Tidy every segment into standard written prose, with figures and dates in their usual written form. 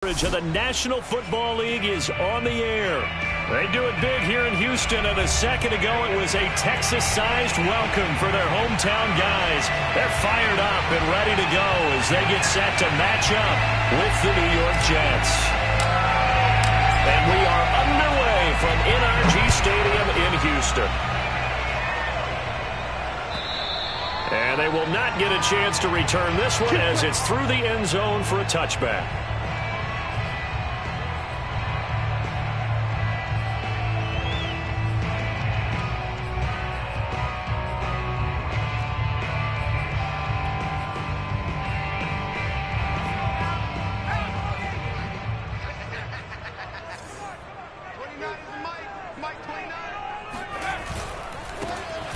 Of the National Football League is on the air. They do it big here in Houston, and a second ago it was a Texas-sized welcome for their hometown guys. They're fired up and ready to go as they get set to match up with the New York Jets. And we are underway from NRG Stadium in Houston. And they will not get a chance to return this one as it's through the end zone for a touchback.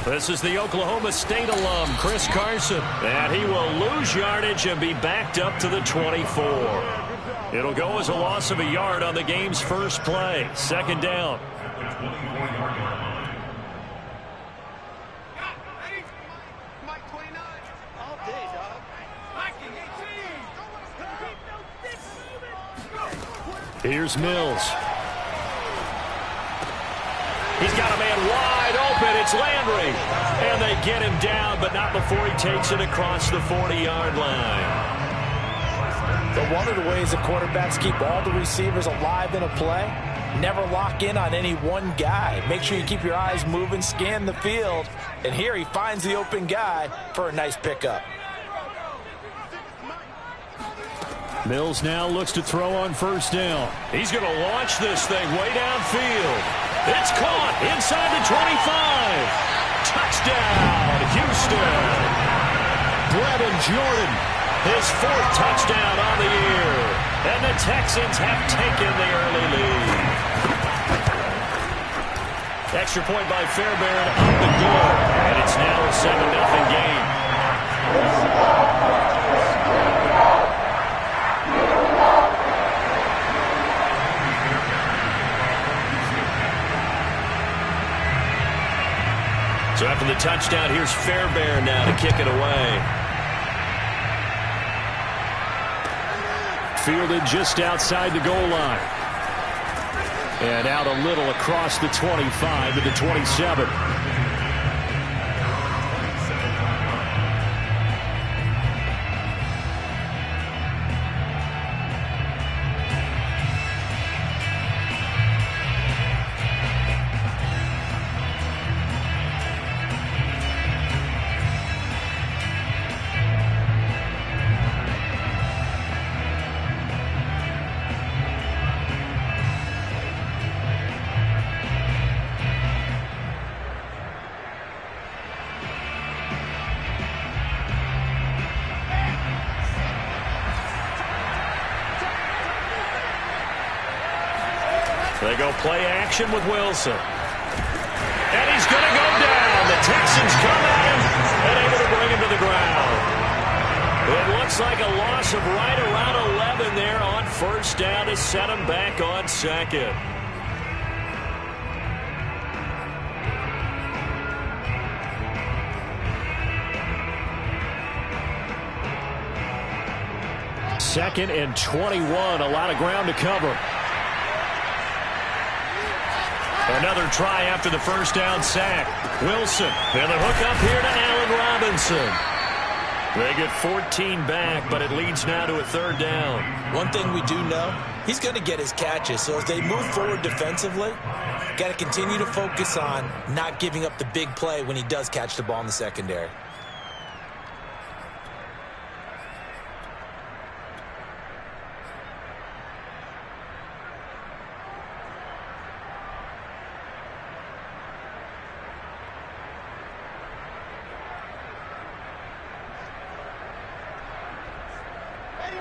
This is the Oklahoma State alum, Chris Carson. And he will lose yardage and be backed up to the 24. It'll go as a loss of a yard on the game's first play. Second down. Here's Mills. He's got a man wide open. It's Landry. And they get him down, but not before he takes it across the 40-yard line. But one of the ways that quarterbacks keep all the receivers alive in a play, never lock in on any one guy. Make sure you keep your eyes moving, scan the field. And here he finds the open guy for a nice pickup. Mills now looks to throw on first down. He's going to launch this thing way downfield. It's caught inside the 25. Touchdown, Houston. Brevin Jordan, his fourth touchdown on the year. And the Texans have taken the early lead. Extra point by Fairbairn up the good. And it's now a 7-0 game. So after the touchdown, here's Fairbairn now to kick it away. Fielded just outside the goal line. And out a little across the 25 to the 27. They go play action with Wilson. And he's going to go down. The Texans come at him and able to bring him to the ground. It looks like a loss of right around 11 there on first down to set him back on second. Second and 21, a lot of ground to cover. Another try after the first down sack. Wilson, and the hook up here to Allen Robinson. They get 14 back, but it leads now to a third down. One thing we do know, he's going to get his catches. So as they move forward defensively, got to continue to focus on not giving up the big play when he does catch the ball in the secondary.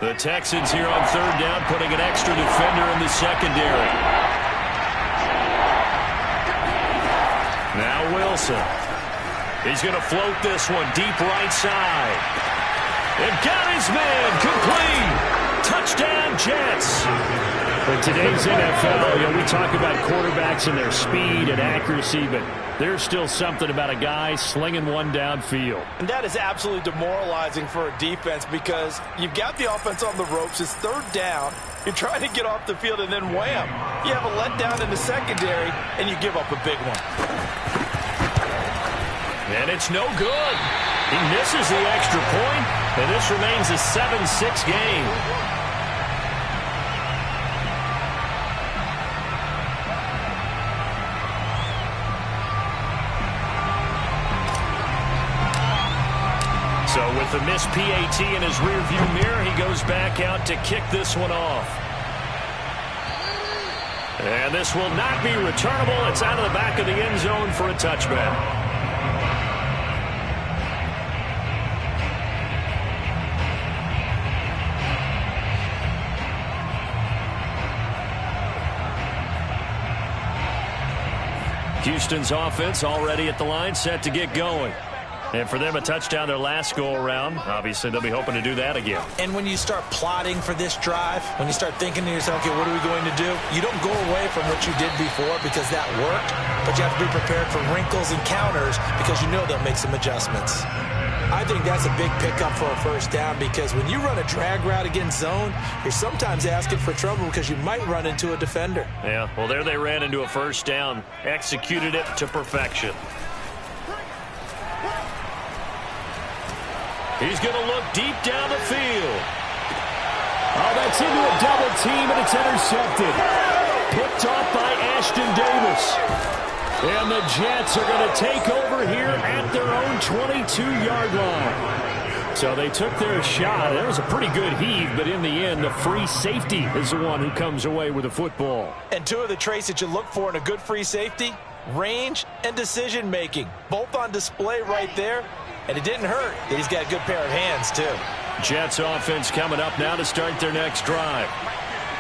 The Texans here on third down, putting an extra defender in the secondary. Now Wilson. He's going to float this one deep right side. And got his man complete. Touchdown, Jets. In today's NFL, we talk about quarterbacks and their speed and accuracy, but there's still something about a guy slinging one downfield. And that is absolutely demoralizing for a defense because you've got the offense on the ropes. It's third down. You're trying to get off the field, and then wham, you have a letdown in the secondary, and you give up a big one. And it's no good. He misses the extra point, and this remains a 7-6 game. So with the missed PAT in his rearview mirror, he goes back out to kick this one off. And this will not be returnable. It's out of the back of the end zone for a touchback. Houston's offense already at the line, set to get going. And for them, a touchdown their last go-around. Obviously, they'll be hoping to do that again. And when you start plotting for this drive, when you start thinking to yourself, okay, what are we going to do? You don't go away from what you did before because that worked, but you have to be prepared for wrinkles and counters because you know they'll make some adjustments. I think that's a big pickup for a first down because when you run a drag route against zone, you're sometimes asking for trouble because you might run into a defender. Yeah, well, there they ran into a first down, executed it to perfection. He's going to look deep down the field. Oh, that's into a double team, and it's intercepted. Picked off by Ashton Davis. And the Jets are going to take over here at their own 22-yard line. So they took their shot. That was a pretty good heave, but in the end, the free safety is the one who comes away with the football. And two of the traits that you look for in a good free safety, range and decision-making, both on display right there. And it didn't hurt that he's got a good pair of hands, too. Jets offense coming up now to start their next drive.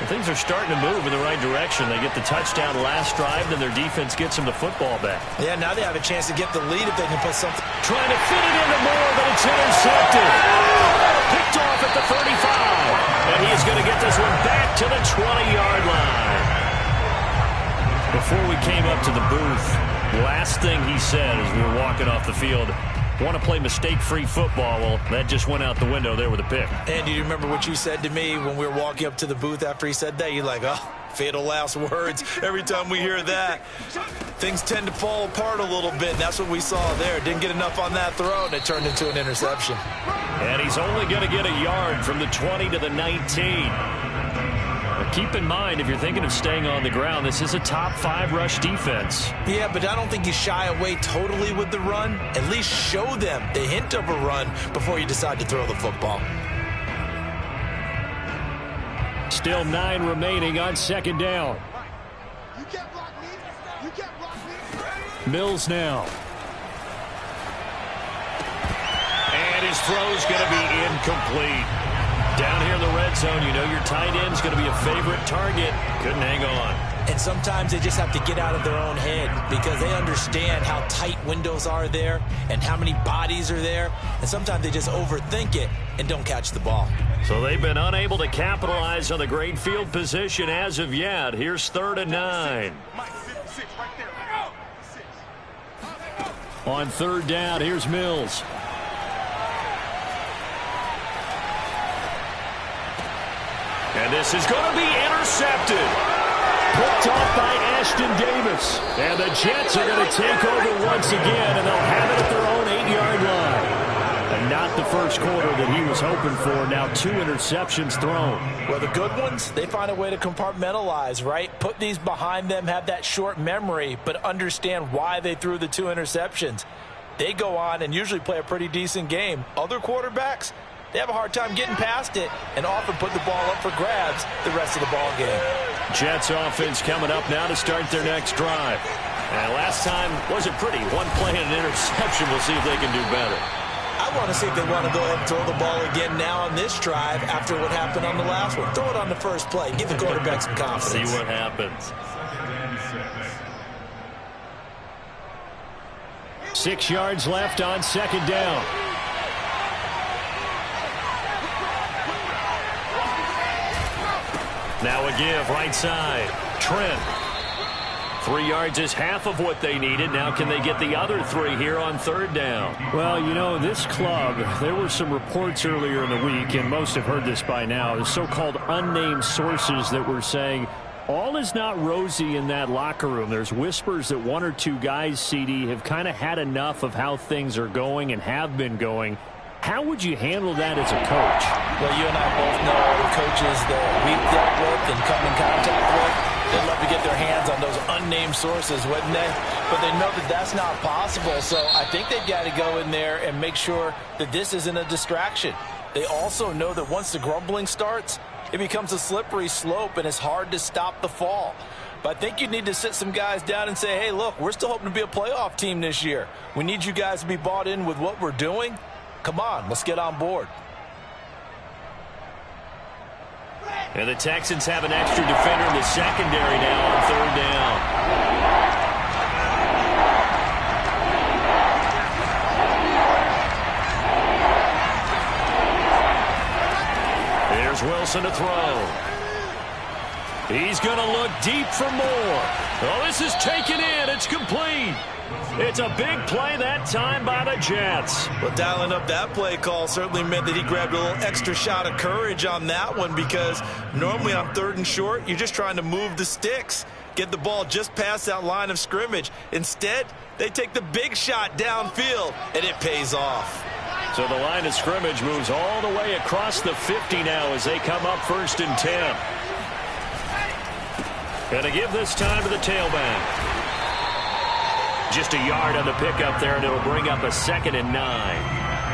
And things are starting to move in the right direction. They get the touchdown last drive, and their defense gets them the football back. Yeah, now they have a chance to get the lead if they can put something. Trying to fit it into Moore, but it's intercepted. Picked off at the 35. And he is going to get this one back to the 20-yard line. Before we came up to the booth, the last thing he said as we were walking off the field, want to play mistake-free football. Well, that just went out the window there with a pick. And do you remember what you said to me when we were walking up to the booth after he said that? You're like, oh, fatal last words. Every time we hear that, things tend to fall apart a little bit. And that's what we saw there. Didn't get enough on that throw, and it turned into an interception. And he's only going to get a yard from the 20 to the 19. But keep in mind, if you're thinking of staying on the ground, this is a top-5 rush defense. Yeah, but I don't think you shy away totally with the run. At least show them the hint of a run before you decide to throw the football. Still 9 remaining on second down. Mills now. And his throw's going to be incomplete. Down here in the red zone, you know your tight end's going to be a favorite target. Couldn't hang on. And sometimes they just have to get out of their own head because they understand how tight windows are there and how many bodies are there. And sometimes they just overthink it and don't catch the ball. So they've been unable to capitalize on the great field position as of yet. Here's 3rd and 9. On 3rd down, here's Mills. And this is going to be intercepted. Picked off by Ashton Davis. And the Jets are going to take over once again, and they'll have it at their own 8-yard line. And not the first quarter that he was hoping for. Now 2 interceptions thrown. Well, the good ones, they find a way to compartmentalize, right? Put these behind them, have that short memory, but understand why they threw the 2 interceptions. They go on and usually play a pretty decent game. Other quarterbacks, they have a hard time getting past it and often put the ball up for grabs the rest of the ball game. Jets offense coming up now to start their next drive. And last time wasn't pretty. 1 play and an interception. We'll see if they can do better. I want to see if they want to go ahead and throw the ball again now on this drive after what happened on the last one. Throw it on the first play. Give the quarterback some confidence. See what happens. 6 yards left on second down. Now a give right side. Trent. 3 yards is half of what they needed. Now can they get the other 3 here on third down? Well, you know, this club, there were some reports earlier in the week, and most have heard this by now, the so-called unnamed sources that were saying all is not rosy in that locker room. There's whispers that 1 or 2 guys, CD, have kind of had enough of how things are going and have been going. How would you handle that as a coach? Well, you and I both know the coaches that we've dealt with and come in contact with. They'd love to get their hands on those unnamed sources, wouldn't they? But they know that that's not possible, so I think they've got to go in there and make sure that this isn't a distraction. They also know that once the grumbling starts, it becomes a slippery slope, and it's hard to stop the fall. But I think you need to sit some guys down and say, hey, look, we're still hoping to be a playoff team this year. We need you guys to be bought in with what we're doing. Come on, let's get on board. And the Texans have an extra defender in the secondary now on third down. Here's Wilson to throw. He's going to look deep for more. Oh, this is taken in. It's complete. It's a big play that time by the Jets. Well, dialing up that play call certainly meant that he grabbed a little extra shot of courage on that one, because normally on 3rd and short, you're just trying to move the sticks, get the ball just past that line of scrimmage. Instead, they take the big shot downfield, and it pays off. So the line of scrimmage moves all the way across the 50 now as they come up 1st and 10. And to give this time to the tailback. Just a yard on the pickup there, and it'll bring up a 2nd and 9.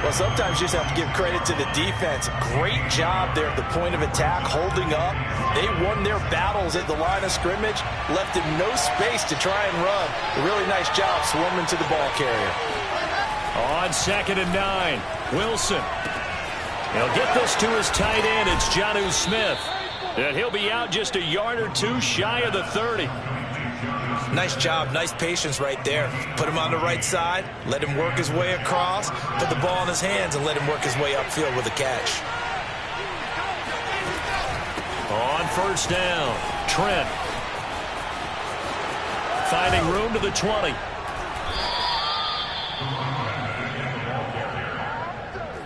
Well, sometimes you just have to give credit to the defense. Great job there at the point of attack, holding up. They won their battles at the line of scrimmage, left him no space to try and run. A really nice job swarming to the ball carrier. On 2nd and 9, Wilson. He'll get this to his tight end. It's Jonnu Smith. And he'll be out just a yard or 2 shy of the 30. Nice job, nice patience right there. Put him on the right side, let him work his way across, put the ball in his hands, and let him work his way upfield with a catch. On 1st down, Trent. Finding room to the 20.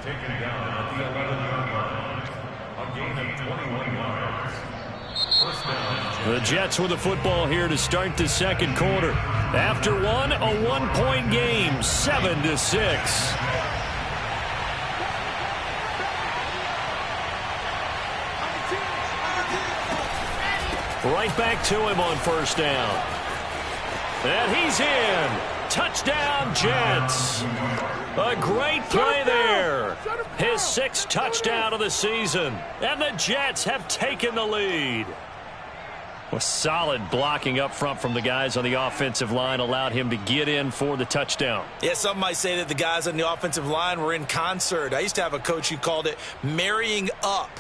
Taken down at the 11-yard line. A gain of 21 yards. First down. The Jets with the football here to start the 2nd quarter. After one, a 1-point game, 7-6. Right back to him on 1st down. And he's in. Touchdown, Jets. A great play there. His 6th touchdown of the season. And the Jets have taken the lead. Well, solid blocking up front from the guys on the offensive line allowed him to get in for the touchdown. Yeah, some might say that the guys on the offensive line were in concert. I used to have a coach who called it marrying up,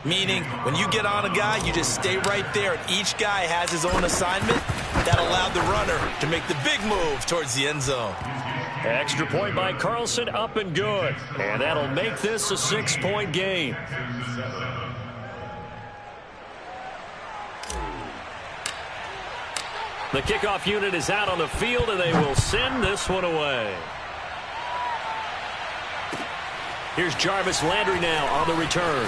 meaning when you get on a guy, you just stay right there, and each guy has his own assignment. That allowed the runner to make the big move towards the end zone. Extra point by Carlson, up and good. And that'll make this a 6-point game. The kickoff unit is out on the field, and they will send this one away. Here's Jarvis Landry now on the return.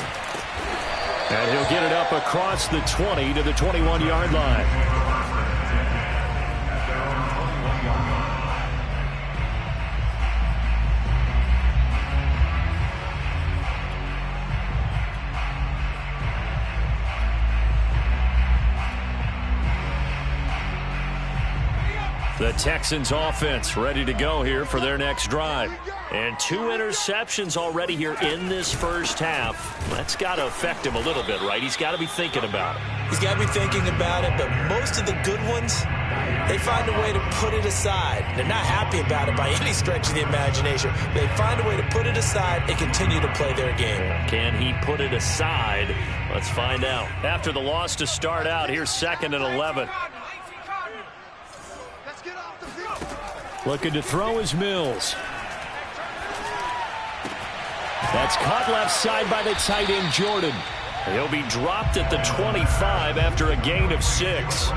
And he'll get it up across the 20 to the 21-yard line. The Texans offense ready to go here for their next drive. And 2 interceptions already here in this first half. That's got to affect him a little bit, right? He's got to be thinking about it. He's got to be thinking about it, but most of the good ones, they find a way to put it aside. They're not happy about it by any stretch of the imagination. They find a way to put it aside and continue to play their game. Can he put it aside? Let's find out. After the loss to start out, here's 2nd and 11. Looking to throw is Mills. That's caught left side by the tight end, Jordan. He'll be dropped at the 25 after a gain of 6.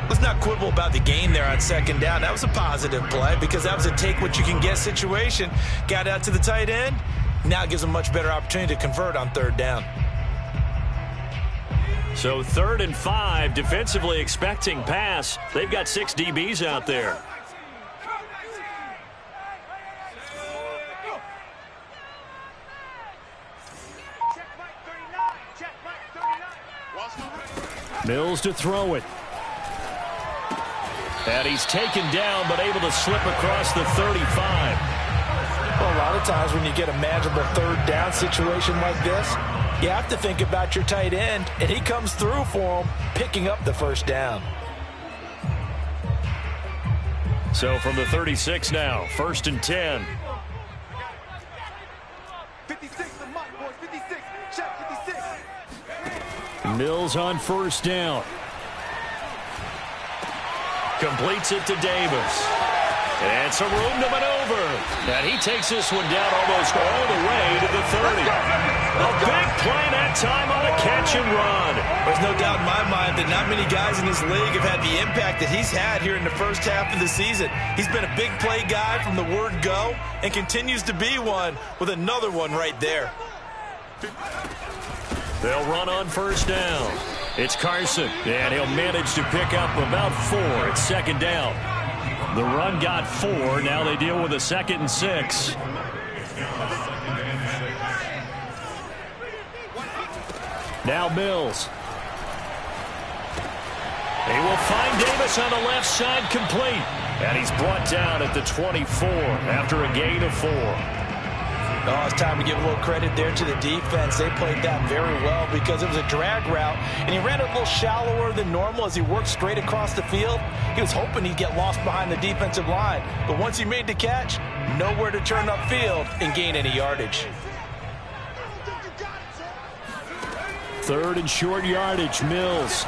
Let's not quibble about the gain there on second down. That was a positive play because that was a take-what-you-can-get situation. Got out to the tight end. Now it gives them a much better opportunity to convert on third down. So 3rd and 5, defensively expecting pass. They've got 6 DBs out there. Mills to throw it. And he's taken down, but able to slip across the 35. Well, a lot of times when you get a manageable third down situation like this, you have to think about your tight end, and he comes through for him, picking up the first down. So from the 36 now, 1st and 10. 56, the mark, boys, 56, check 56. Mills on 1st down. Completes it to Davis. And some room to maneuver. And he takes this one down almost all the way to the 30. A big play that time on a catch and run. There's no doubt in my mind that not many guys in this league have had the impact that he's had here in the first half of the season. He's been a big play guy from the word go and continues to be one with another one right there. They'll run on 1st down. It's Carson, and he'll manage to pick up about 4 at 2nd down. The run got 4. Now they deal with a 2nd and 6. Now Mills. He will find Davis on the left side, complete. And he's brought down at the 24 after a gain of 4. Oh, it's time to give a little credit there to the defense. They played that very well because it was a drag route, and he ran it a little shallower than normal as he worked straight across the field. He was hoping he'd get lost behind the defensive line, but once he made the catch, nowhere to turn upfield and gain any yardage. 3rd and short yardage, Mills.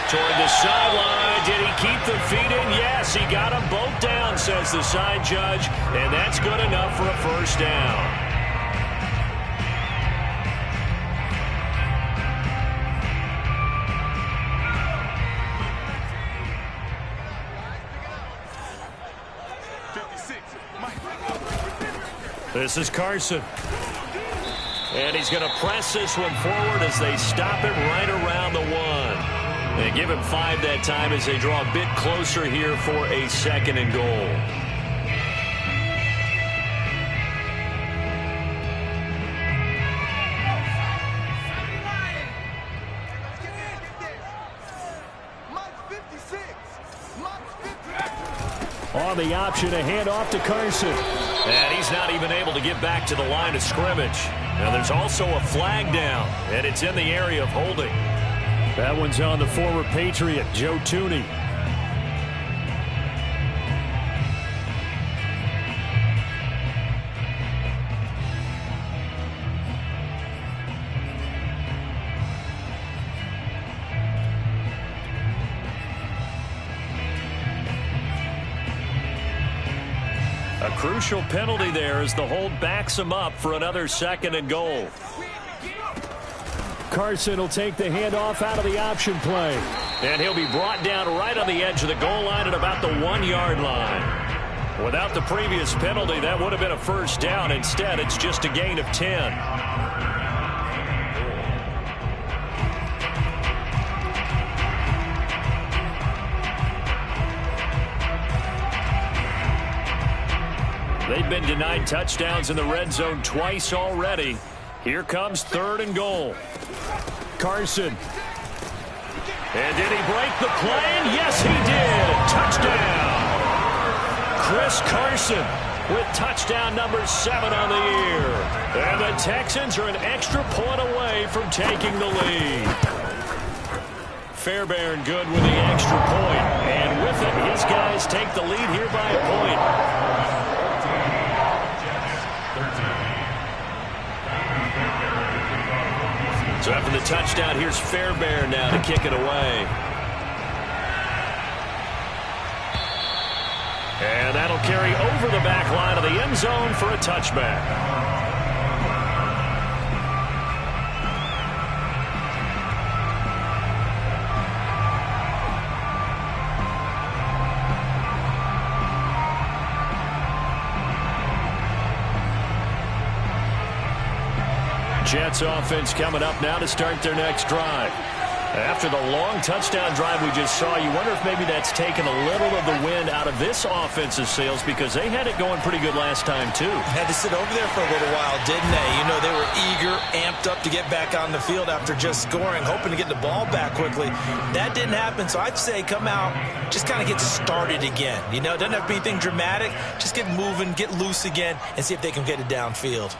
Toward the sideline. Did he keep the feet in? Yes, he got them both down, says the side judge. And that's good enough for a 1st down. This is Carson. And he's going to press this one forward as they stop him right around the 1. They give him 5 that time as they draw a bit closer here for a 2nd and goal. On the option, a handoff to Carson. And he's not even able to get back to the line of scrimmage. Now there's also a flag down, and it's in the area of holding. That one's on the former Patriot, Joe Tooney. A crucial penalty there as the hold backs him up for another 2nd and goal. Carson will take the handoff out of the option play. And he'll be brought down right on the edge of the goal line at about the 1-yard line. Without the previous penalty, that would have been a 1st down. Instead, it's just a gain of 10. They've been denied touchdowns in the red zone twice already. Here comes 3rd and goal. Carson. And did he break the plane? Yes, he did. Touchdown. Chris Carson with touchdown number 7 on the year. And the Texans are an extra point away from taking the lead. Fairbairn good with the extra point. And with it, his guys take the lead here by a point. So after the touchdown, here's Fairbairn now to kick it away. And that'll carry over the back line of the end zone for a touchback. Jets offense coming up now to start their next drive. After the long touchdown drive we just saw, you wonder if maybe that's taken a little of the wind out of this offensive sails, because they had it going pretty good last time too. Had to sit over there for a little while, didn't they? You know, they were eager, amped up to get back on the field after just scoring, hoping to get the ball back quickly. That didn't happen, so I'd say come out, just kind of get started again. You know, it doesn't have to be anything dramatic. Just get moving, get loose again, and see if they can get it downfield.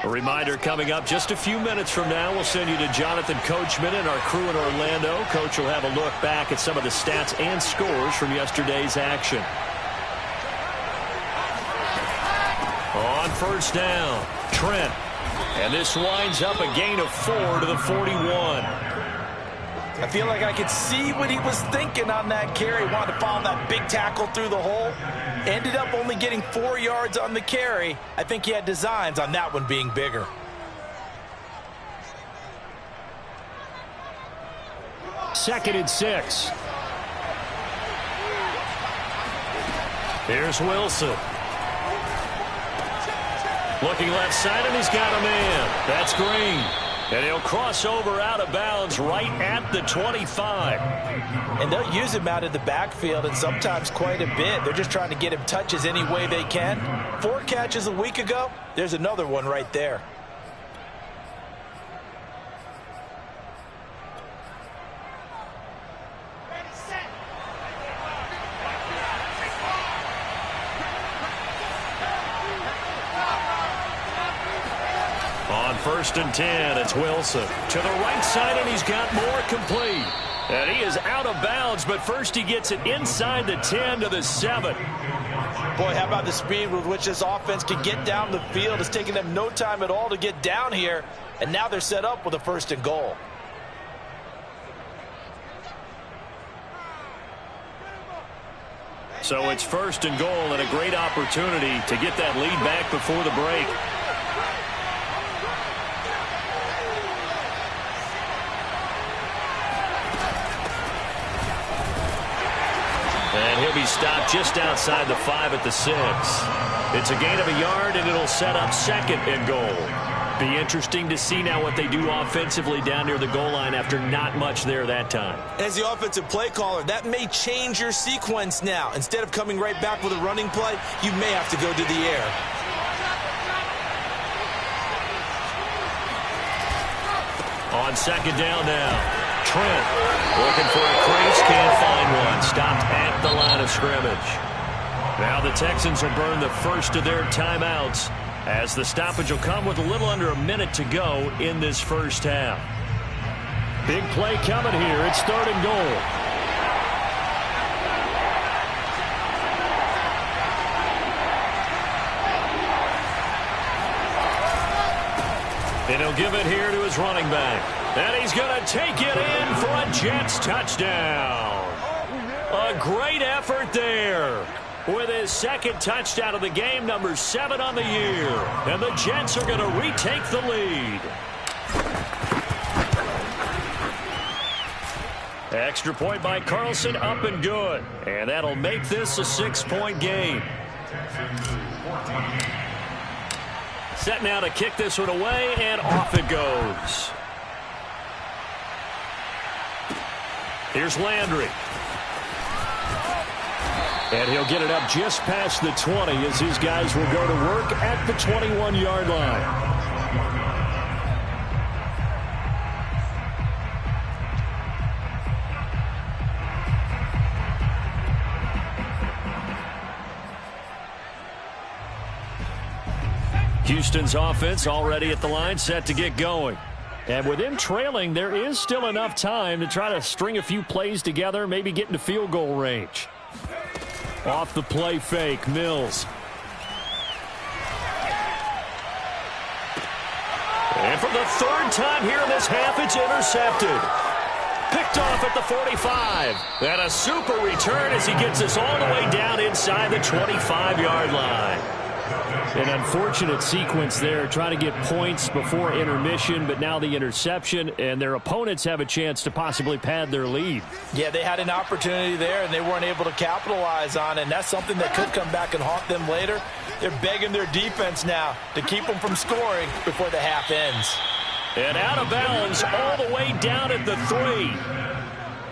A reminder coming up just a few minutes from now, we'll send you to Jonathan Coachman and our crew in Orlando. Coach will have a look back at some of the stats and scores from yesterday's action. On first down, Trent. And this winds up a gain of 4 to the 41. I feel like I could see what he was thinking on that carry. Wanted to follow that big tackle through the hole. Ended up only getting 4 yards on the carry. I think he had designs on that one being bigger. Second and 6. Here's Wilson. Looking left side, and he's got a man. That's Green. And he'll cross over out of bounds right at the 25. And they'll use him out of the backfield, and sometimes quite a bit. They're just trying to get him touches any way they can. 4 catches a week ago. There's another one right there. First and 10, it's Wilson. To the right side, and he's got more complete. And he is out of bounds, but first he gets it inside the 10 to the 7. Boy, how about the speed with which this offense can get down the field? It's taking them no time at all to get down here, and now they're set up with a first and goal. So it's first and goal, and a great opportunity to get that lead back before the break. And he'll be stopped just outside the 5 at the 6. It's a gain of a yard, and it'll set up second and goal. Be interesting to see now what they do offensively down near the goal line after not much there that time. As the offensive play caller, that may change your sequence now. Instead of coming right back with a running play, you may have to go to the air. On second down now. Trent looking for a crease, can't find one. Stopped at the line of scrimmage. Now the Texans will burn the first of their timeouts, as the stoppage will come with a little under a minute to go in this first half. Big play coming here. It's third and goal. And he'll give it here to his running back. And he's going to take it in for a Jets touchdown. A great effort there with his second touchdown of the game, number 7 on the year. And the Jets are going to retake the lead. Extra point by Carlson, up and good. And that'll make this a 6-point game. Set now to kick this one away, and off it goes. Here's Landry. And he'll get it up just past the 20 as these guys will go to work at the 21-yard line. Houston's offense already at the line, set to get going. And with them trailing, there is still enough time to try to string a few plays together, maybe get into field goal range. Off the play fake, Mills. And for the third time here in this half, it's intercepted. Picked off at the 45. And a super return as he gets us all the way down inside the 25-yard line. An unfortunate sequence there, trying to get points before intermission, but now the interception, and their opponents have a chance to possibly pad their lead. Yeah, they had an opportunity there, and they weren't able to capitalize on it, and that's something that could come back and haunt them later. They're begging their defense now to keep them from scoring before the half ends. And out of bounds all the way down at the 3.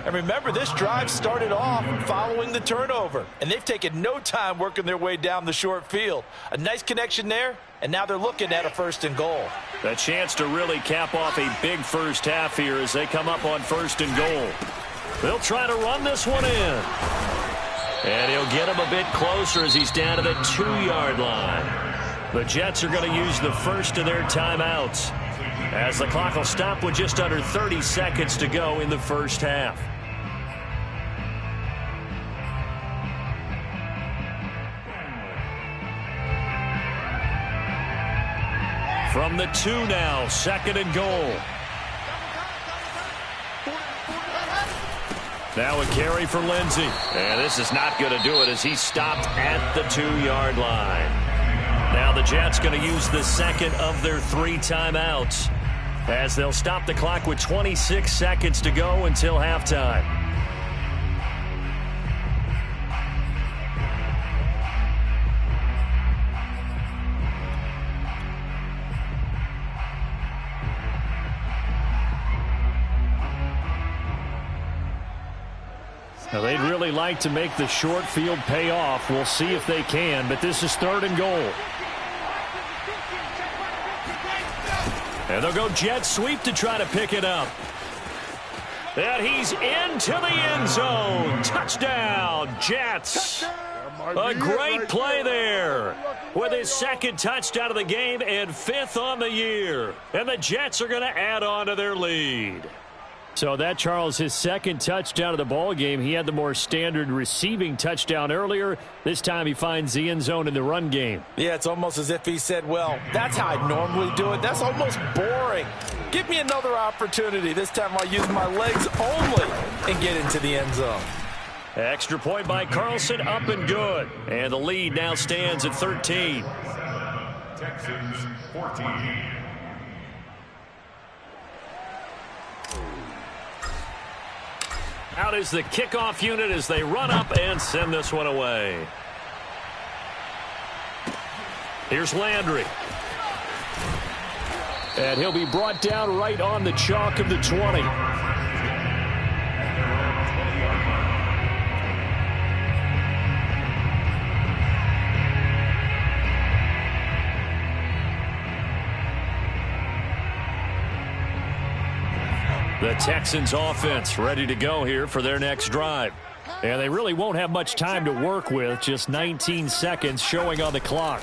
And remember, this drive started off following the turnover, and they've taken no time working their way down the short field. A nice connection there, and now they're looking at a 1st and goal. A chance to really cap off a big first half here as they come up on 1st and goal. They'll try to run this one in. And he'll get him a bit closer as he's down to the 2-yard line. The Jets are going to use the first of their timeouts, as the clock will stop with just under 30 seconds to go in the first half. From the 2 now, 2nd and goal. Now a carry for Lindsey. And this is not going to do it as he stopped at the 2-yard line. Now the Jets going to use the second of their 3 timeouts, as they'll stop the clock with 26 seconds to go until halftime. Now, they'd really like to make the short field pay off. We'll see if they can, but this is 3rd and goal. And they'll go jet sweep to try to pick it up. And he's into the end zone. Touchdown, Jets. A great play there with his 2nd touchdown of the game and 5th on the year. And the Jets are going to add on to their lead. So that, Charles, his 2nd touchdown of the ball game. He had the more standard receiving touchdown earlier. This time he finds the end zone in the run game. Yeah, it's almost as if he said, well, that's how I normally do it. That's almost boring. Give me another opportunity. This time I'll use my legs only and get into the end zone. Extra point by Carlson, up and good. And the lead now stands at 13. Texans 14. Out is the kickoff unit as they run up and send this one away. Here's Landry. And he'll be brought down right on the chalk of the 20. The Texans offense ready to go here for their next drive. And they really won't have much time to work with. Just 19 seconds showing on the clock.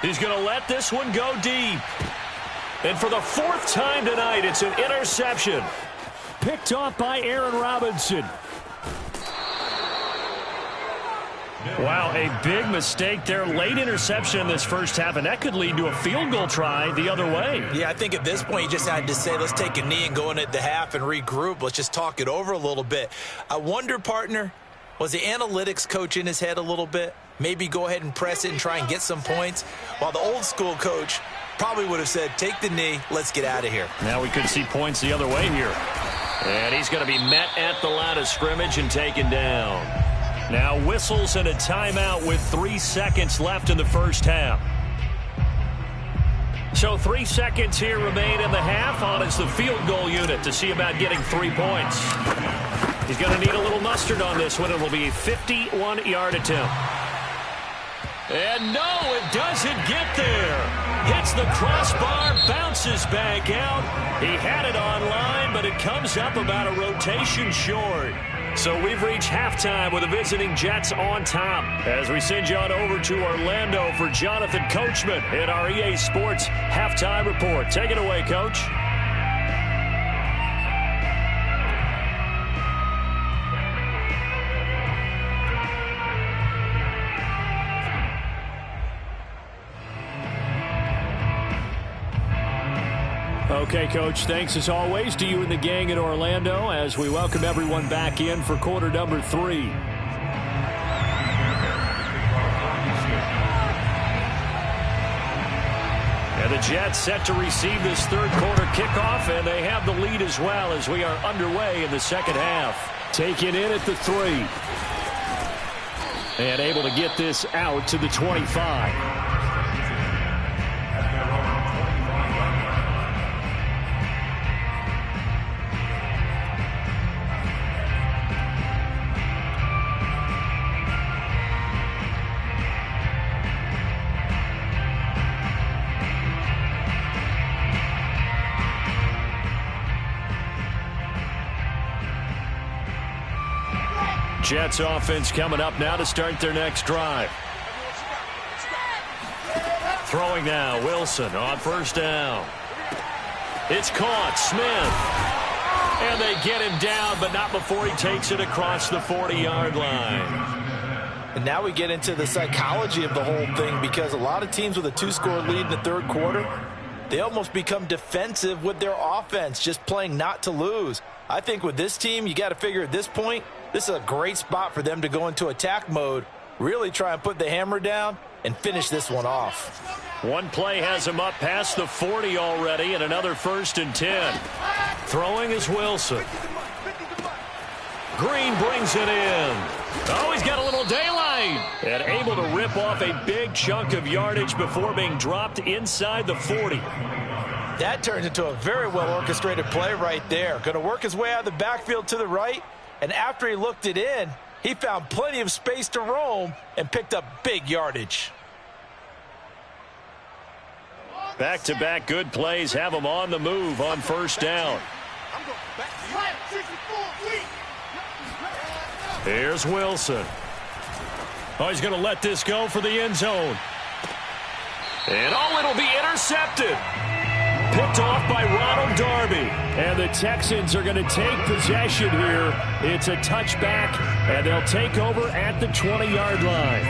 He's going to let this one go deep. And for the 4th time tonight, it's an interception. Picked off by Aaron Robinson. Wow, a big mistake there. Late interception in this first half, and that could lead to a field goal try the other way. Yeah, I think at this point you just had to say, let's take a knee and go in at the half and regroup. Let's just talk it over a little bit. I wonder, partner, was the analytics coach in his head a little bit? Maybe go ahead and press it and try and get some points? While the old school coach probably would have said, take the knee, let's get out of here. Now we could see points the other way here. And he's going to be met at the line of scrimmage and taken down. Now whistles and a timeout with 3 seconds left in the first half. So 3 seconds here remain in the half. On is the field goal unit to see about getting 3 points. He's going to need a little mustard on this one. It will be a 51-yard attempt. And no, it doesn't get there. Hits the crossbar, bounces back out. He had it on line, but it comes up about a rotation short. So we've reached halftime with the visiting Jets on top. As we send you on over to Orlando for Jonathan Coachman in our EA Sports Halftime Report. Take it away, Coach. Okay, Coach, thanks as always to you and the gang in Orlando as we welcome everyone back in for quarter number 3. And the Jets set to receive this third quarter kickoff, and they have the lead as well as we are underway in the second half. Taken in at the 3. And able to get this out to the 25. Jets offense coming up now to start their next drive. Throwing now, Wilson on first down. It's caught, Smith. And they get him down, but not before he takes it across the 40-yard line. And now we get into the psychology of the whole thing, because a lot of teams with a 2-score lead in the third quarter, they almost become defensive with their offense, just playing not to lose. I think with this team, you got to figure at this point, this is a great spot for them to go into attack mode, really try and put the hammer down and finish this one off. One play has him up past the 40 already, and another 1st and 10. Throwing is Wilson. Green brings it in. Oh, he's got a little daylight. And able to rip off a big chunk of yardage before being dropped inside the 40. That turns into a very well-orchestrated play right there. Going to work his way out of the backfield to the right. And after he looked it in, he found plenty of space to roam and picked up big yardage. Back-to-back good plays have him on the move on first down. Here's Wilson. Oh, he's going to let this go for the end zone. And oh, it'll be intercepted. Picked off by Ronald Darby. And the Texans are going to take possession here. It's a touchback, and they'll take over at the 20-yard line.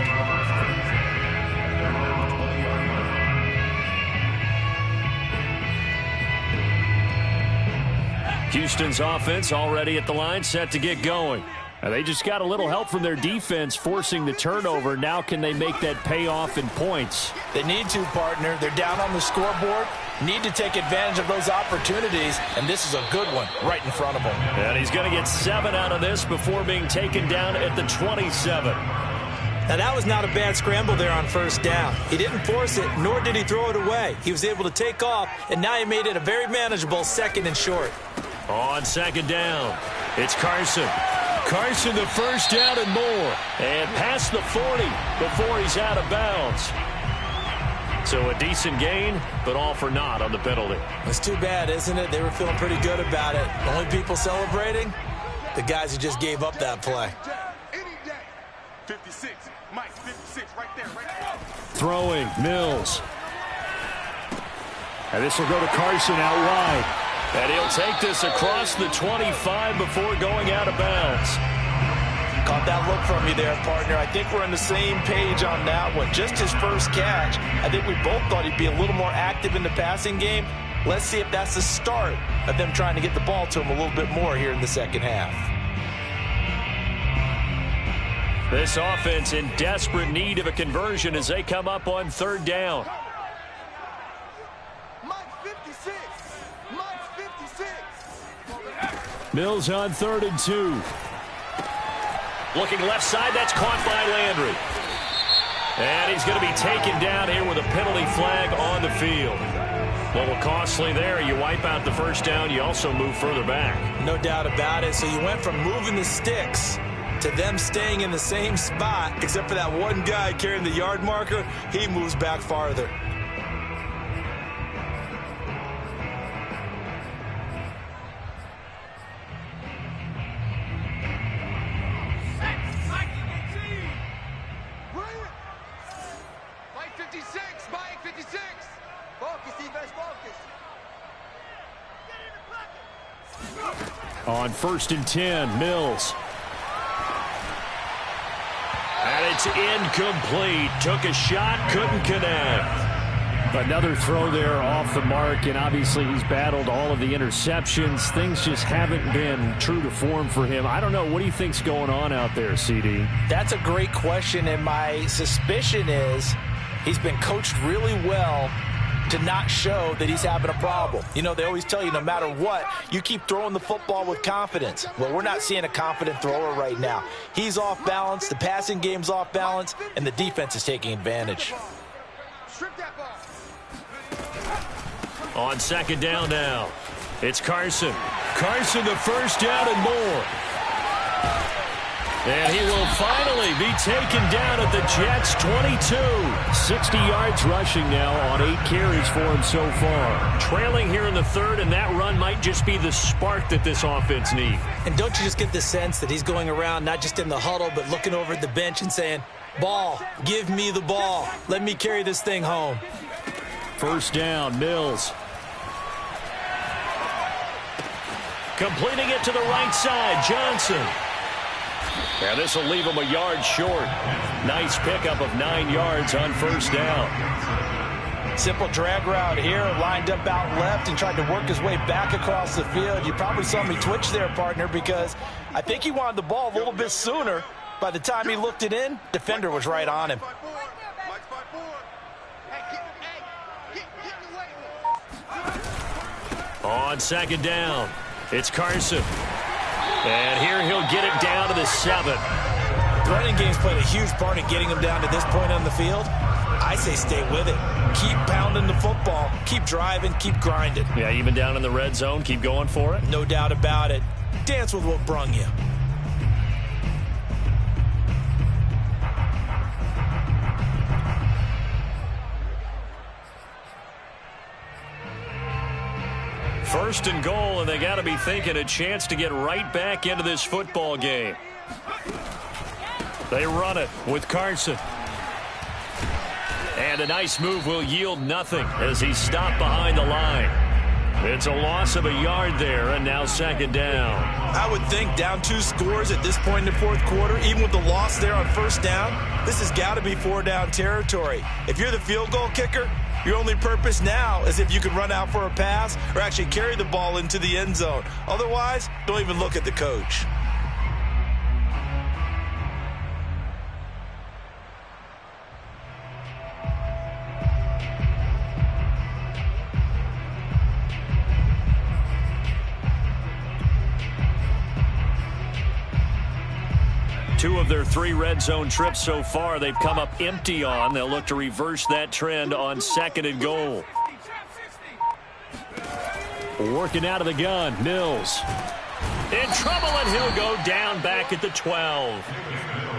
Houston's offense already at the line, set to get going. Now they just got a little help from their defense forcing the turnover. Now can they make that pay off in points? They need to, partner. They're down on the scoreboard. Need to take advantage of those opportunities, and this is a good one right in front of them. And he's going to get 7 out of this before being taken down at the 27. Now, that was not a bad scramble there on first down. He didn't force it, nor did he throw it away. He was able to take off, and now he made it a very manageable 2nd and short. On 2nd down, it's Carson. Carson, the first down and more. And past the 40 before he's out of bounds. So a decent gain, but all for naught on the penalty. It's too bad, isn't it? They were feeling pretty good about it. The only people celebrating, the guys who just gave up that play. 56, Mike, 56, right there, right there. Throwing, Mills. And this will go to Carson out wide. And he'll take this across the 25 before going out of bounds. Caught that look from you there, partner. I think we're on the same page on that one. Just his first catch. I think we both thought he'd be a little more active in the passing game. Let's see if that's the start of them trying to get the ball to him a little bit more here in the second half. This offense in desperate need of a conversion as they come up on 3rd down. Mike, 56. Mike, 56. Mills on 3rd and 2. Looking left side, that's caught by Landry. And he's going to be taken down here with a penalty flag on the field. A little costly there. You wipe out the first down, you also move further back. No doubt about it. So you went from moving the sticks to them staying in the same spot, except for that one guy carrying the yard marker. He moves back farther. Mike, 56. Mike, 56. Focus, defense, focus. On 1st and 10, Mills. And it's incomplete. Took a shot, couldn't connect. Another throw there off the mark, and obviously he's battled all of the interceptions. Things just haven't been true to form for him. I don't know. What do you think's going on out there, CD? That's a great question, and my suspicion is he's been coached really well to not show that he's having a problem. You know, they always tell you no matter what, you keep throwing the football with confidence. Well, we're not seeing a confident thrower right now. He's off balance, the passing game's off balance, and the defense is taking advantage. On second down now, it's Carson. Carson, the first down and more. And he will finally be taken down at the Jets' 22. 60 yards rushing now on 8 carries for him so far. Trailing here in the third, and that run might just be the spark that this offense needs. And don't you just get the sense that he's going around not just in the huddle, but looking over at the bench and saying, ball, give me the ball. Let me carry this thing home. First down, Mills. Completing it to the right side, Johnson. And this will leave him a yard short. Nice pickup of 9 yards on first down. Simple drag route here, lined up out left and tried to work his way back across the field. You probably saw me twitch there, partner, because I think he wanted the ball a little bit sooner. By the time he looked it in, defender was right on him. On second down, it's Carson. And here he'll get it down to the 7. The running game's played a huge part in getting him down to this point on the field. I say stay with it. Keep pounding the football. Keep driving. Keep grinding. Yeah, even down in the red zone, keep going for it. No doubt about it. Dance with what brung you. First and goal, and they got to be thinking a chance to get right back into this football game. They run it with Carson. And a nice move will yield nothing as he's stopped behind the line. It's a loss of a yard there, and now second down. I would think down 2 scores at this point in the fourth quarter, even with the loss there on first down, this has got to be 4-down territory. If you're the field goal kicker, your only purpose now is if you can run out for a pass or actually carry the ball into the end zone. Otherwise, don't even look at the coach. Two of their 3 red zone trips so far, they've come up empty on. They'll look to reverse that trend on second and goal. Working out of the gun, Mills. In trouble, and he'll go down back at the 12.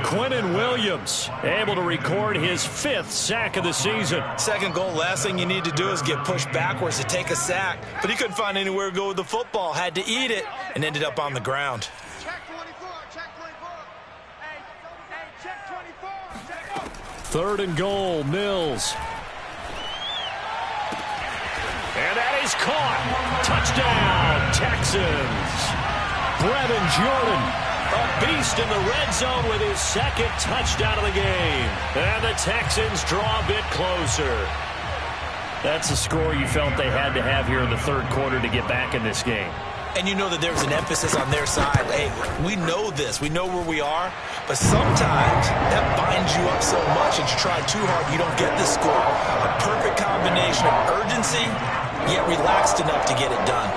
Quentin Williams able to record his 5th sack of the season. Second goal, last thing you need to do is get pushed backwards to take a sack. But he couldn't find anywhere to go with the football, had to eat it, and ended up on the ground. Third and goal, Mills. And that is caught. Touchdown, Texans. Brevin Jordan, a beast in the red zone with his 2nd touchdown of the game. And the Texans draw a bit closer. That's a score you felt they had to have here in the third quarter to get back in this game. And you know that there's an emphasis on their side. Hey, we know this. We know where we are. But sometimes that binds you up so much that you try too hard, you don't get the score. A perfect combination of urgency, yet relaxed enough to get it done.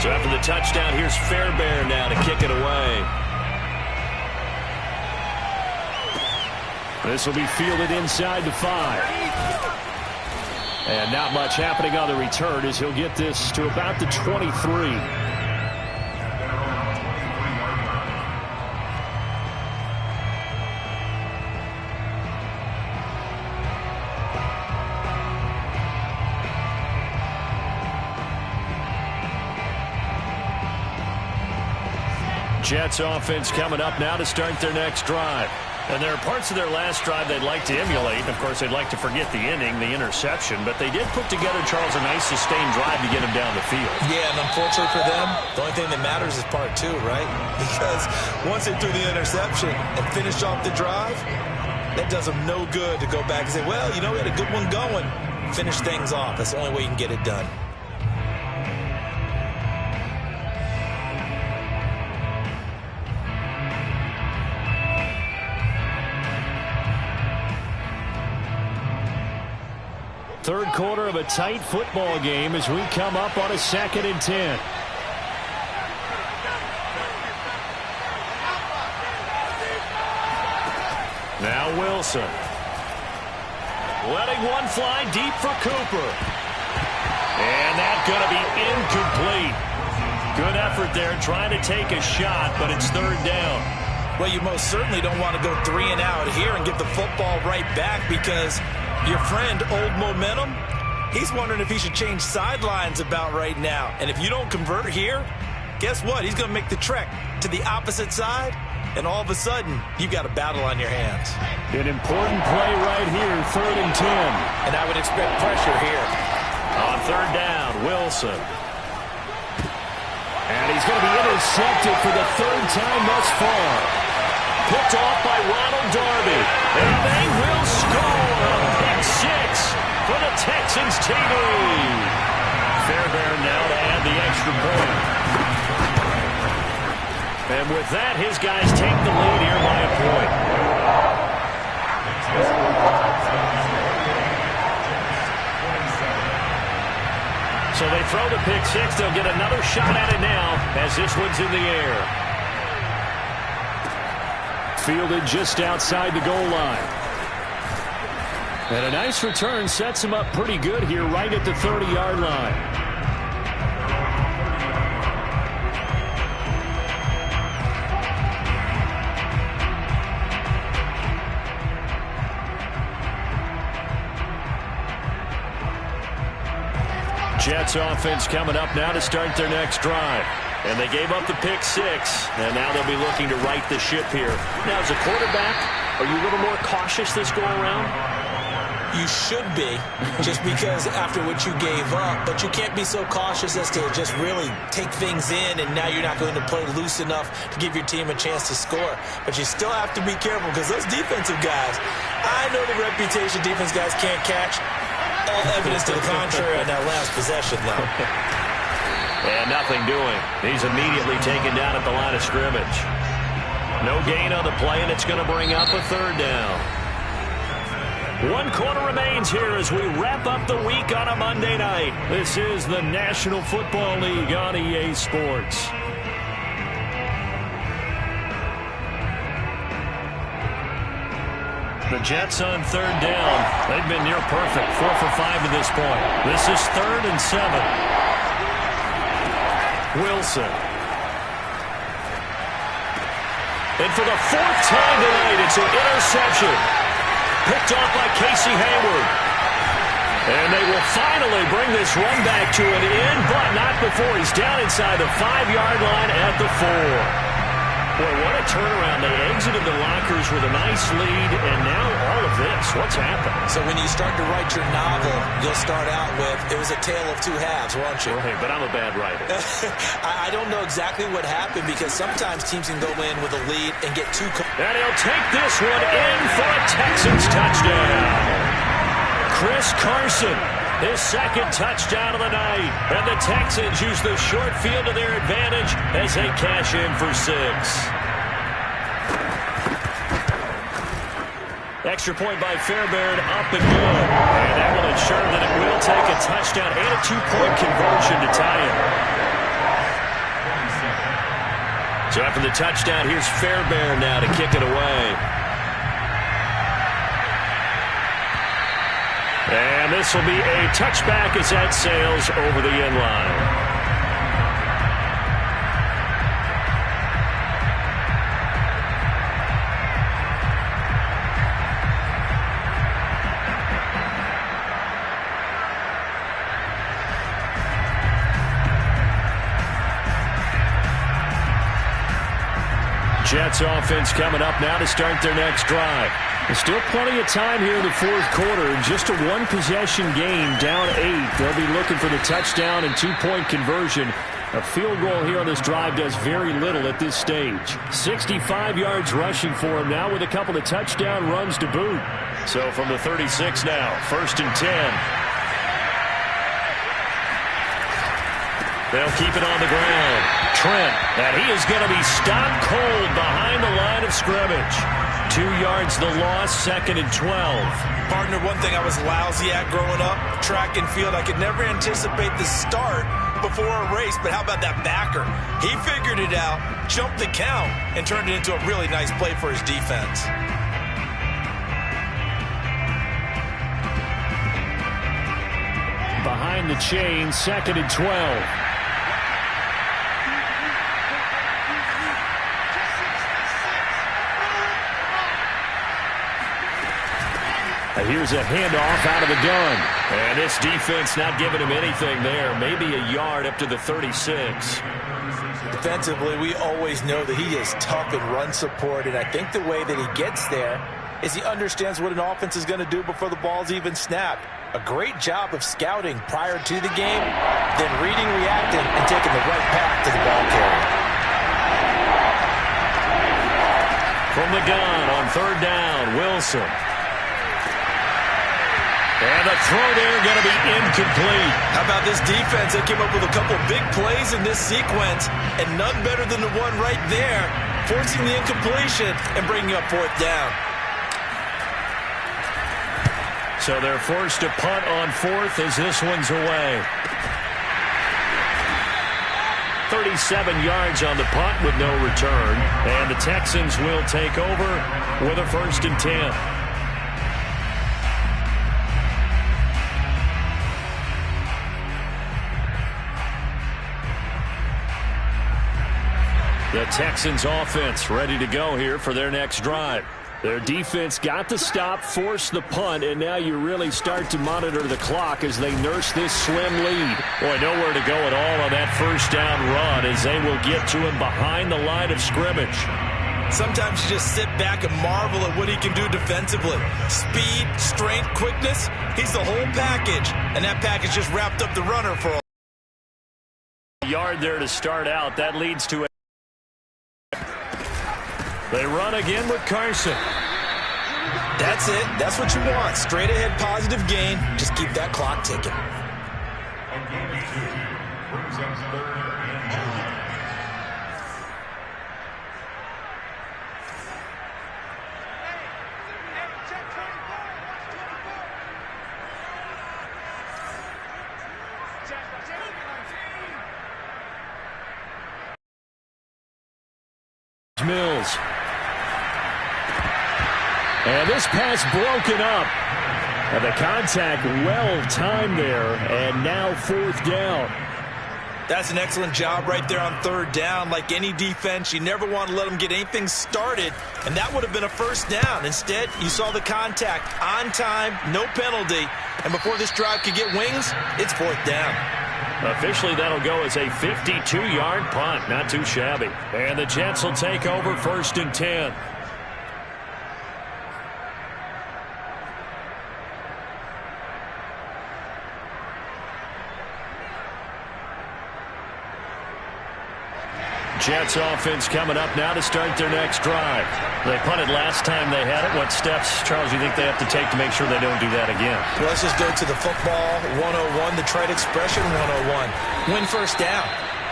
So after the touchdown, here's Fairbairn now to kick it away. This will be fielded inside the 5. And not much happening on the return as he'll get this to about the 23. Jets offense coming up now to start their next drive. And there are parts of their last drive they'd like to emulate. And, of course, they'd like to forget the inning, the interception. But they did put together, Charles, a nice sustained drive to get him down the field. Yeah, and unfortunately for them, the only thing that matters is part two, right? Because once they threw the interception and finished off the drive, that does them no good to go back and say, well, you know, we had a good one going. Finish things off. That's the only way you can get it done. Third quarter of a tight football game as we come up on a 2nd and 10. Now Wilson. Letting one fly deep for Cooper. And that's going to be incomplete. Good effort there trying to take a shot, but it's 3rd down. Well, you most certainly don't want to go 3 and out here and get the football right back because your friend, Old Momentum, he's wondering if he should change sidelines about right now. And if you don't convert here, guess what? He's going to make the trek to the opposite side, and all of a sudden, you've got a battle on your hands. An important play right here, 3rd and 10. And I would expect pressure here. On 3rd down, Wilson. And he's going to be intercepted for the 3rd time thus far. Picked off by Ronald Darby. And they will score a pick 6 for the Texans TV. Fairbairn now to add the extra point. And with that, his guys take the lead here by a point. So they throw the pick 6. They'll get another shot at it now as this one's in the air. Fielded just outside the goal line. And a nice return sets him up pretty good here right at the 30-yard line. Jets offense coming up now to start their next drive. And they gave up the pick 6, and now they'll be looking to right the ship here. Now, as a quarterback, are you a little more cautious this go-around? You should be, just because after what you gave up. But you can't be so cautious as to just really take things in, and now you're not going to play loose enough to give your team a chance to score. But you still have to be careful because those defensive guys, I know the reputation defense guys can't catch. All evidence to the contrary on that last possession, though. And nothing doing. He's immediately taken down at the line of scrimmage. No gain on the play, and it's going to bring up a 3rd down. 1 quarter remains here as we wrap up the week on a Monday night. This is the National Football League on EA Sports. The Jets on 3rd down. They've been near perfect, 4 for 5 to this point. This is 3rd and 7. Wilson. And for the 4th time tonight, it's an interception. Picked off by Casey Hayward. And they will finally bring this run back to an end, but not before he's down inside the 5-yard line at the 4. Boy, what a turnaround. They exited the lockers with a nice lead, and now all of this. What's happened? So when you start to write your novel, you'll start out with, it was a tale of 2 halves, won't you? Right, but I'm a bad writer. I don't know exactly what happened because sometimes teams can go in with a lead and get too... And he'll take this one in for a Texans touchdown. Chris Carson, his 2nd touchdown of the night. And the Texans use the short field to their advantage as they cash in for 6. Extra point by Fairbairn, up and good. And that will ensure that it will take a touchdown and a 2-point conversion to tie it. So after the touchdown, here's Fairbairn now to kick it away. And this will be a touchback as that sails over the end line. Jets offense coming up now to start their next drive. There's still plenty of time here in the fourth quarter. Just a one-possession game, down 8. They'll be looking for the touchdown and two-point conversion. A field goal here on this drive does very little at this stage. 65 yards rushing for him now with a couple of touchdown runs to boot. So from the 36 now, 1st and 10. They'll keep it on the ground. Trent, and he is going to be stopped cold behind the line of scrimmage. 2 yards the loss, 2nd and 12. Partner, one thing I was lousy at growing up, track and field, I could never anticipate the start before a race, but how about that backer? He figured it out, jumped the count, and turned it into a really nice play for his defense. Behind the chain, 2nd and 12. Here's a handoff out of the gun. And this defense not giving him anything there. Maybe a yard up to the 36. Defensively, we always know that he is tough in run support, and I think the way that he gets there is he understands what an offense is going to do before the ball's even snapped. A great job of scouting prior to the game, then reading, reacting, and taking the right path to the ball carrier. From the gun on 3rd down, Wilson. And the throw there going to be incomplete. How about this defense? They came up with a couple big plays in this sequence, and none better than the one right there, forcing the incompletion and bringing up 4th down. So they're forced to punt on 4th as this one's away. 37 yards on the punt with no return. And the Texans will take over with a 1st and 10. The Texans offense ready to go here for their next drive. Their defense got the stop, forced the punt, and now you really start to monitor the clock as they nurse this slim lead. Boy, nowhere to go at all on that 1st down run as they will get to him behind the line of scrimmage. Sometimes you just sit back and marvel at what he can do defensively. Speed, strength, quickness, he's the whole package. And that package just wrapped up the runner for a yard there to start out. That leads to a they run again with Carson. That's it. That's what you want. Straight ahead positive gain. Just keep that clock ticking. Mills. And this pass broken up. And the contact well timed there. And now 4th down. That's an excellent job right there on 3rd down. Like any defense, you never want to let them get anything started. And that would have been a 1st down. Instead, you saw the contact on time, no penalty. And before this drive could get wings, it's 4th down. Officially, that'll go as a 52-yard punt. Not too shabby. And the Jets will take over 1st and 10. Jets offense coming up now to start their next drive. They punted last time they had it. What steps, Charles, you think they have to take to make sure they don't do that again? Well, let's just go to the football 101, the trade expression 101. Win 1st down.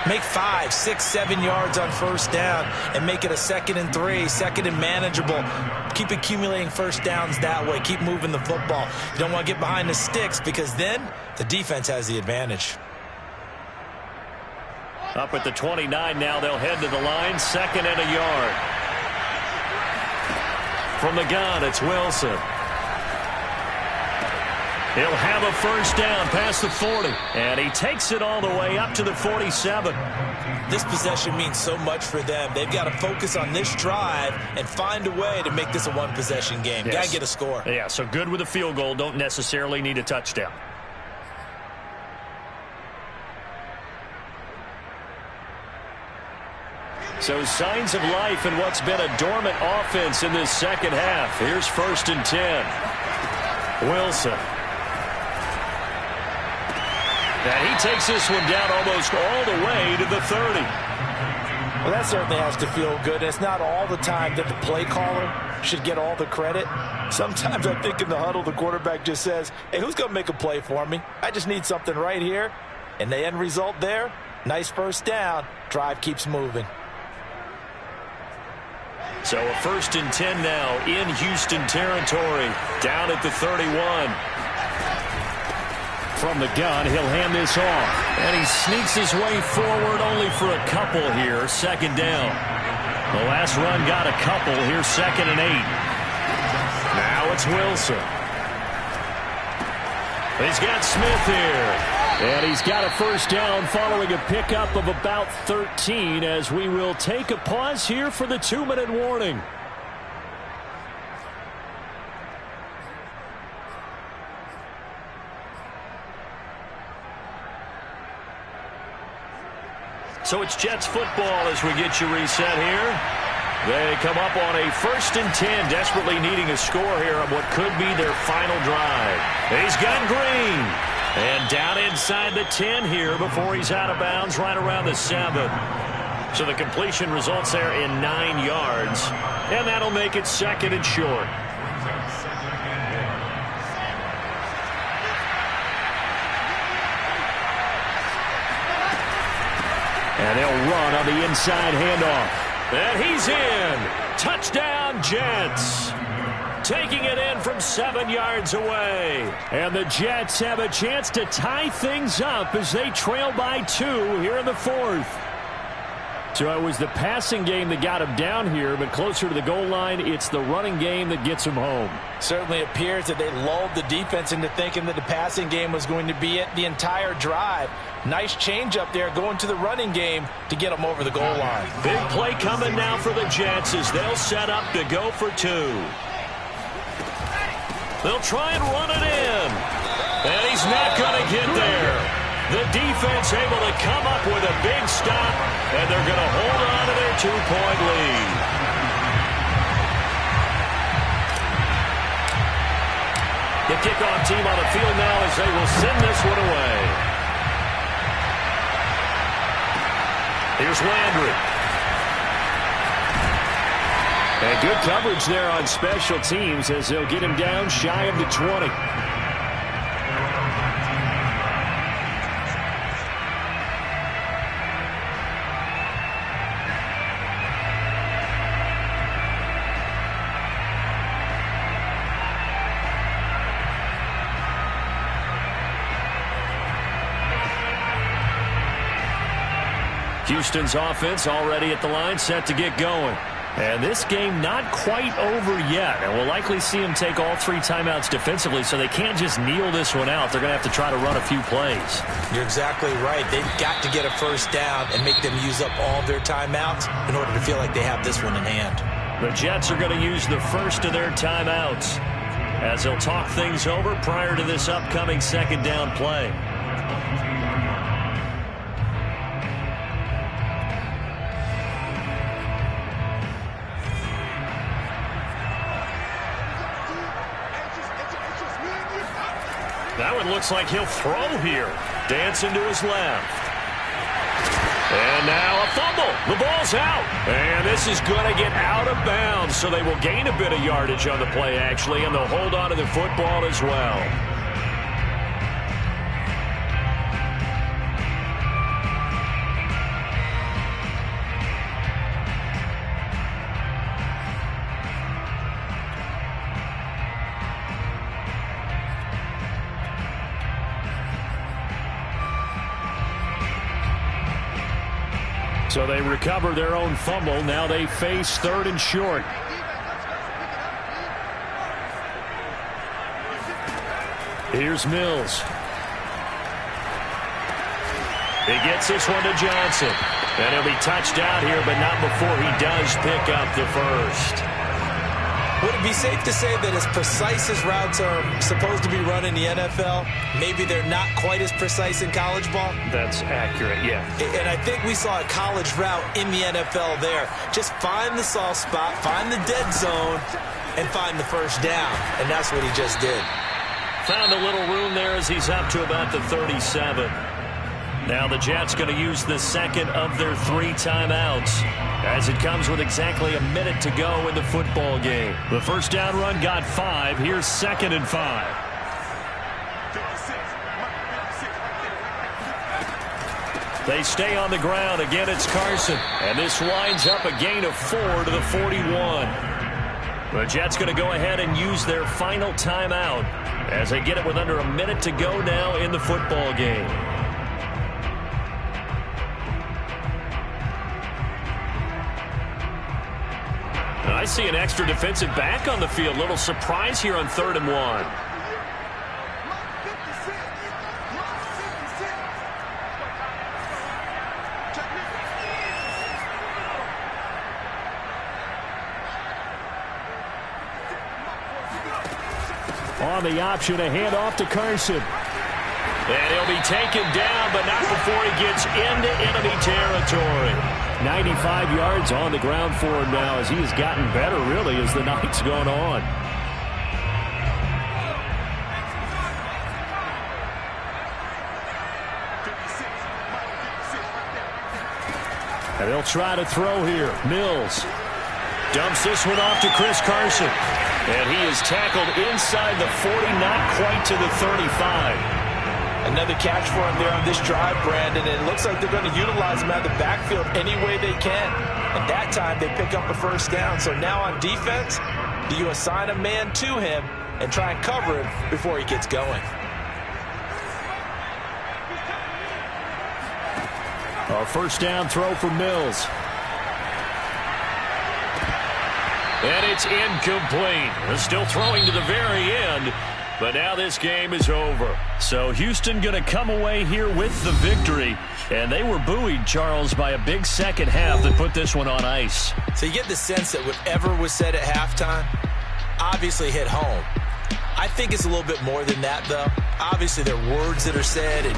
Make 5, 6, 7 yards on 1st down and make it a 2nd and 3, 2nd and manageable. Keep accumulating 1st downs that way. Keep moving the football. You don't want to get behind the sticks because then the defense has the advantage. Up at the 29 now, they'll head to the line, 2nd and a yard. From the gun, it's Wilson. He'll have a 1st down past the 40. And he takes it all the way up to the 47. This possession means so much for them. They've got to focus on this drive and find a way to make this a one-possession game. Yes. Got to get a score. Yeah, so good with a field goal. Don't necessarily need a touchdown. So signs of life in what's been a dormant offense in this second half. Here's 1st and 10. Wilson. And he takes this one down almost all the way to the 30. Well, that certainly has to feel good. It's not all the time that the play caller should get all the credit. Sometimes I think in the huddle, the quarterback just says, hey, who's going to make a play for me? I just need something right here. And the end result there, nice first down. Drive keeps moving. So a 1st and 10 now in Houston territory, down at the 31. From the gun, he'll hand this off. And he sneaks his way forward only for a couple here. 2nd down. The last run got a couple. Here's 2nd and 8. Now it's Wilson. He's got Smith here. And he's got a first down following a pickup of about 13 as we will take a pause here for the 2-minute warning. So it's Jets football as we get you reset here. They come up on a 1st and 10, desperately needing a score here on what could be their final drive. He's got Green. And down inside the 10 here before he's out of bounds right around the 7. So the completion results there in 9 yards. And that'll make it 2nd and short. And they'll run on the inside handoff. And he's in. Touchdown, Jets. Taking it in from 7 yards away. And the Jets have a chance to tie things up as they trail by 2 here in the 4th. So it was the passing game that got him down here, but closer to the goal line, it's the running game that gets him home. Certainly appears that they lulled the defense into thinking that the passing game was going to be it the entire drive. Nice change up there going to the running game to get them over the goal line. Big play coming now for the Jets as they'll set up to go for 2. They'll try and run it in. And he's not going to get there. The defense able to come up with a big stop, and they're going to hold on to their 2-point lead. The kickoff team on the field now as they will send this one away. Here's Landry. And good coverage there on special teams as they'll get him down shy of the 20. Houston's offense already at the line, set to get going. And this game not quite over yet. And we'll likely see them take all 3 timeouts defensively, so they can't just kneel this one out. They're going to have to try to run a few plays. You're exactly right. They've got to get a first down and make them use up all their timeouts in order to feel like they have this one in hand. The Jets are going to use the first of their timeouts as they'll talk things over prior to this upcoming 2nd down play. That one looks like he'll throw here. Dancing to his left. And now a fumble. The ball's out. And this is going to get out of bounds, so they will gain a bit of yardage on the play, actually, and they'll hold on to the football as well. So they recover their own fumble. Now they face 3rd and short. Here's Mills. He gets this one to Johnson. And he'll be touched out here, but not before he does pick up the first. Would it be safe to say that as precise as routes are supposed to be run in the NFL, maybe they're not quite as precise in college ball? That's accurate, yeah. And I think we saw a college route in the NFL there. Just find the soft spot, find the dead zone, and find the first down. And that's what he just did. Found a little room there as he's up to about the 37. Now the Jets going to use the second of their 3 timeouts as it comes with exactly a minute to go in the football game. The first down run got 5. Here's 2nd and 5. They stay on the ground. Again, it's Carson. And this winds up a gain of 4 to the 41. The Jets going to go ahead and use their final timeout as they get it with under a minute to go now in the football game. I see an extra defensive back on the field. Little surprise here on 3rd and 1. On the option, a handoff to Carson. And he'll be taken down, but not before he gets into enemy territory. 95 yards on the ground for him now as he has gotten better, really, as the night's gone on. And they'll try to throw here. Mills dumps this one off to Chris Carson. And he is tackled inside the 40, not quite to the 35. Another catch for him there on this drive, Brandon, and it looks like they're going to utilize him out of the backfield any way they can. And that time they pick up a first down. So now on defense, do you assign a man to him and try and cover him before he gets going? A first down throw for Mills. And it's incomplete. They're still throwing to the very end. But now this game is over. So Houston going to come away here with the victory. And they were buoyed, Charles, by a big second half that put this one on ice. So you get the sense that whatever was said at halftime obviously hit home. I think it's a little bit more than that, though. Obviously, there are words that are said and